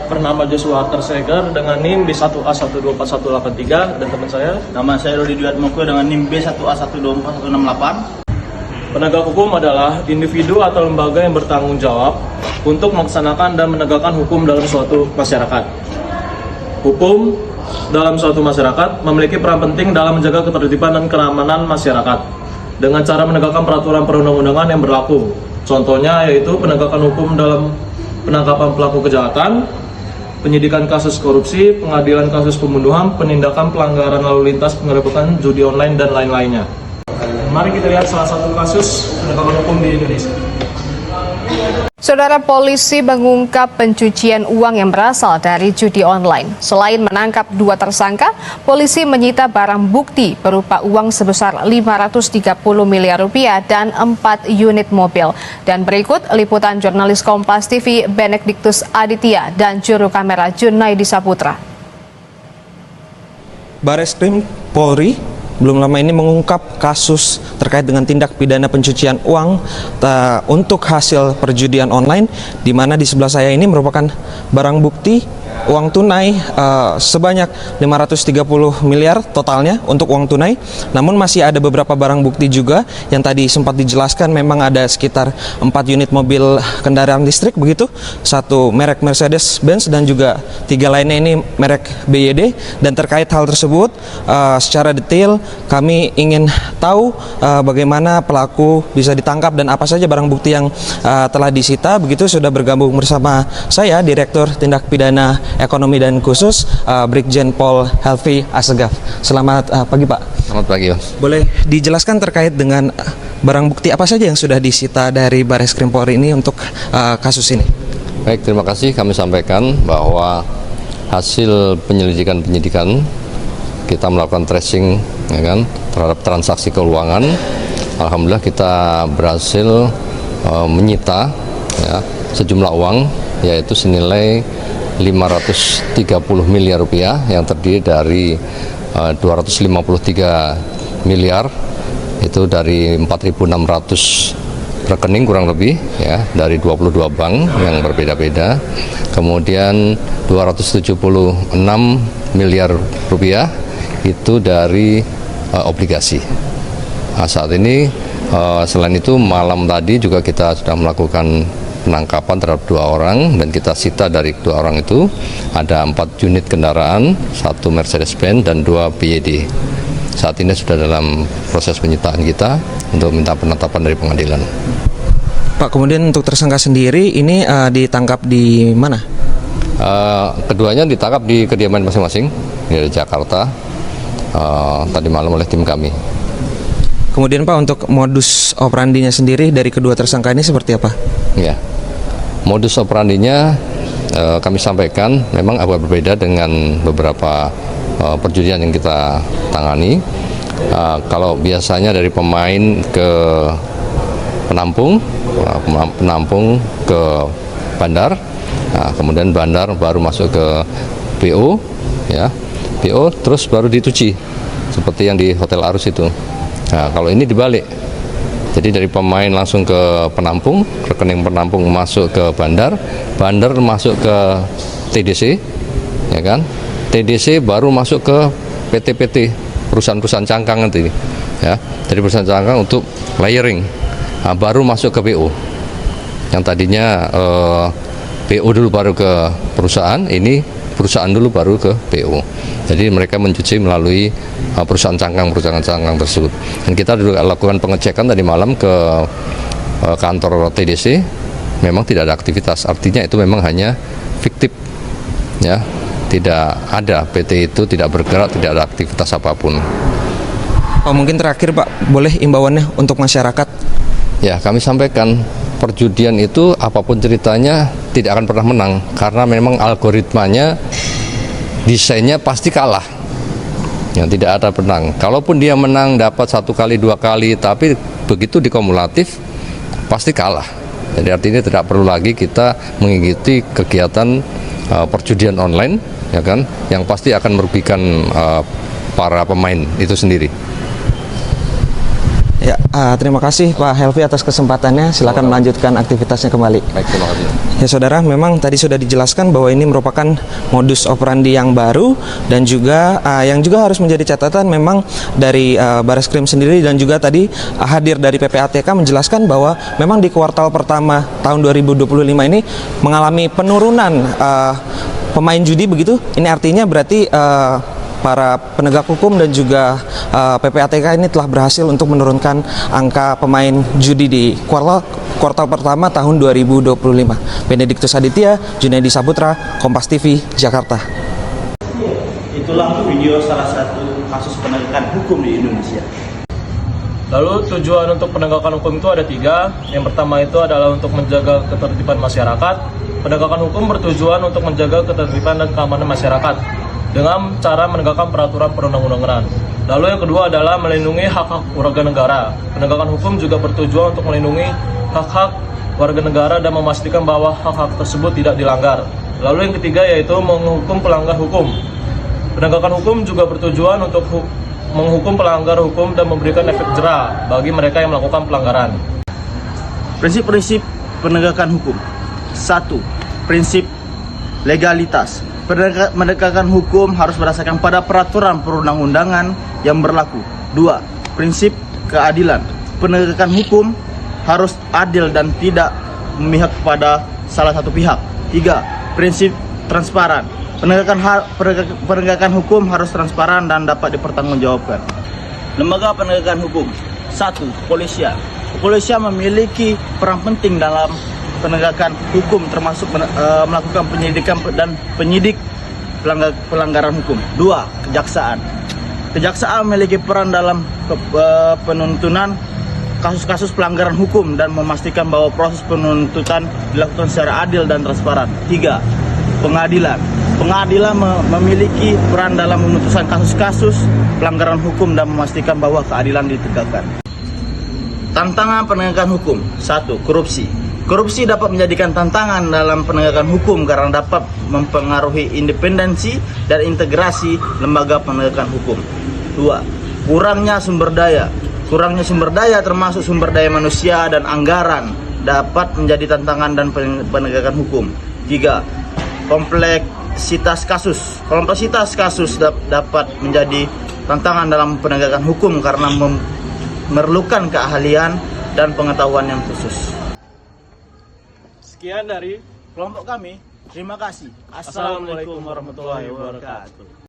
bernama Joshua Tersegar dengan NIM B1A124183 dan teman saya. Nama saya Rudi Dwiatmoko dengan NIM B1A124168. Penegak hukum adalah individu atau lembaga yang bertanggung jawab untuk melaksanakan dan menegakkan hukum dalam suatu masyarakat. Hukum dalam suatu masyarakat memiliki peran penting dalam menjaga ketertiban dan keamanan masyarakat dengan cara menegakkan peraturan perundang-undangan yang berlaku. Contohnya yaitu penegakan hukum dalam penangkapan pelaku kejahatan, penyidikan kasus korupsi, pengadilan kasus pembunuhan, penindakan pelanggaran lalu lintas, penggerebekan judi online, dan lain-lainnya. Mari kita lihat salah satu kasus penegakan hukum di Indonesia. Saudara, polisi mengungkap pencucian uang yang berasal dari judi online. Selain menangkap 2 tersangka, polisi menyita barang bukti berupa uang sebesar 530 miliar rupiah dan 4 unit mobil. Dan berikut liputan jurnalis Kompas TV Benediktus Aditya dan juru kamera Junaidi Saputra. Bareskrim Polri belum lama ini mengungkap kasus terkait dengan tindak pidana pencucian uang untuk hasil perjudian online, di mana di sebelah saya ini merupakan barang bukti uang tunai sebanyak 530 miliar totalnya untuk uang tunai. Namun masih ada beberapa barang bukti juga yang tadi sempat dijelaskan, memang ada sekitar 4 unit mobil kendaraan listrik begitu, 1 merek Mercedes-Benz dan juga 3 lainnya ini merek BYD. Dan terkait hal tersebut secara detail kami ingin tahu bagaimana pelaku bisa ditangkap dan apa saja barang bukti yang telah disita. Begitu sudah bergabung bersama saya Direktur Tindak Pidana Ekonomi dan Khusus Brigjen Pol Helvi Assegaf. Selamat pagi Pak. Selamat pagi Mas. Boleh dijelaskan terkait dengan barang bukti apa saja yang sudah disita dari Bareskrim Polri ini untuk kasus ini? Baik, terima kasih. Kami sampaikan bahwa hasil penyidikan kita melakukan tracing ya kan, terhadap transaksi keuangan. Alhamdulillah kita berhasil menyita ya, sejumlah uang yaitu senilai 530 miliar rupiah yang terdiri dari 253 miliar itu dari 4.600 rekening kurang lebih ya, dari 22 bank yang berbeda-beda. Kemudian 276 miliar rupiah itu dari obligasi. Nah, saat ini selain itu malam tadi juga kita sudah melakukan penangkapan terhadap 2 orang dan kita sita dari 2 orang itu ada 4 unit kendaraan, 1 Mercedes-Benz dan 2 BYD. Saat ini sudah dalam proses penyitaan kita untuk minta penetapan dari pengadilan. Pak, kemudian untuk tersangka sendiri ini ditangkap di mana? Keduanya ditangkap di kediaman masing-masing di Jakarta tadi malam oleh tim kami. Kemudian Pak, untuk modus operandinya sendiri dari kedua tersangka ini seperti apa? Ya, modus operandinya kami sampaikan memang agak berbeda dengan beberapa perjudian yang kita tangani. Kalau biasanya dari pemain ke penampung ke bandar, nah, kemudian bandar baru masuk ke PO, ya, PO terus baru dituci seperti yang di Hotel Arus itu. Nah, kalau ini dibalik. Jadi dari pemain langsung ke penampung, rekening penampung masuk ke bandar, bandar masuk ke TDC, ya kan? TDC baru masuk ke PT-PT, perusahaan-perusahaan cangkang nanti, ya. Dari perusahaan cangkang untuk layering, nah, baru masuk ke PO. Yang tadinya PO dulu baru ke perusahaan, ini perusahaan dulu baru ke PO. Jadi mereka mencuci melalui perusahaan cangkang tersebut. Dan kita juga lakukan pengecekan tadi malam ke kantor TDC, memang tidak ada aktivitas. Artinya itu memang hanya fiktif, ya, tidak ada, PT itu tidak bergerak, tidak ada aktivitas apapun. Pak, mungkin terakhir Pak, boleh imbauannya untuk masyarakat? Ya, kami sampaikan perjudian itu apapun ceritanya tidak akan pernah menang karena memang algoritmanya, desainnya pasti kalah. Yang tidak ada menang. Kalaupun dia menang dapat 1 kali 2 kali, tapi begitu dikumulatif pasti kalah. Jadi artinya tidak perlu lagi kita mengikuti kegiatan perjudian online, ya kan, yang pasti akan merugikan para pemain itu sendiri. Ya, terima kasih Pak Helvi atas kesempatannya. Silakan melanjutkan aktivitasnya kembali. Baik, terima kasih. Ya saudara, memang tadi sudah dijelaskan bahwa ini merupakan modus operandi yang baru dan juga yang juga harus menjadi catatan memang dari Bareskrim sendiri dan juga tadi hadir dari PPATK menjelaskan bahwa memang di kuartal pertama tahun 2025 ini mengalami penurunan pemain judi begitu. Ini artinya berarti para penegak hukum dan juga PPATK ini telah berhasil untuk menurunkan angka pemain judi di kuartal pertama tahun 2025. Benediktus Aditya, Junaidi Saputra, Kompas TV, Jakarta. Itulah video salah satu kasus penegakan hukum di Indonesia. Lalu tujuan untuk penegakan hukum itu ada 3. Yang pertama itu adalah untuk menjaga ketertiban masyarakat. Penegakan hukum bertujuan untuk menjaga ketertiban dan keamanan masyarakat dengan cara menegakkan peraturan perundang-undangan. Lalu yang kedua adalah melindungi hak-hak warga negara. Penegakan hukum juga bertujuan untuk melindungi hak-hak warga negara dan memastikan bahwa hak-hak tersebut tidak dilanggar. Lalu yang ketiga yaitu menghukum pelanggar hukum. Penegakan hukum juga bertujuan untuk menghukum pelanggar hukum dan memberikan efek jera bagi mereka yang melakukan pelanggaran. Prinsip-prinsip penegakan hukum. 1. Prinsip legalitas. Penegakan hukum harus berdasarkan pada peraturan perundang-undangan yang berlaku. 2. Prinsip keadilan. Penegakan hukum harus adil dan tidak memihak pada salah satu pihak. 3. Prinsip transparan. Penegakan hukum harus transparan dan dapat dipertanggungjawabkan. Lembaga penegakan hukum. 1. Kepolisian. Kepolisian memiliki peran penting dalam penegakan hukum termasuk melakukan penyelidikan dan penyidik pelanggaran hukum. 2. Kejaksaan. Kejaksaan memiliki peran dalam penuntunan kasus-kasus pelanggaran hukum dan memastikan bahwa proses penuntutan dilakukan secara adil dan transparan. 3. Pengadilan. Pengadilan memiliki peran dalam memutuskan kasus-kasus pelanggaran hukum dan memastikan bahwa keadilan ditegakkan. Tantangan penegakan hukum. 1. Korupsi. Korupsi dapat menjadikan tantangan dalam penegakan hukum karena dapat mempengaruhi independensi dan integrasi lembaga penegakan hukum. 2. Kurangnya sumber daya. Kurangnya sumber daya termasuk sumber daya manusia dan anggaran dapat menjadi tantangan dan penegakan hukum. 3. Kompleksitas kasus. Kompleksitas kasus dapat menjadi tantangan dalam penegakan hukum karena memerlukan keahlian dan pengetahuan yang khusus. Sekian dari kelompok kami. Terima kasih. Assalamualaikum warahmatullahi wabarakatuh.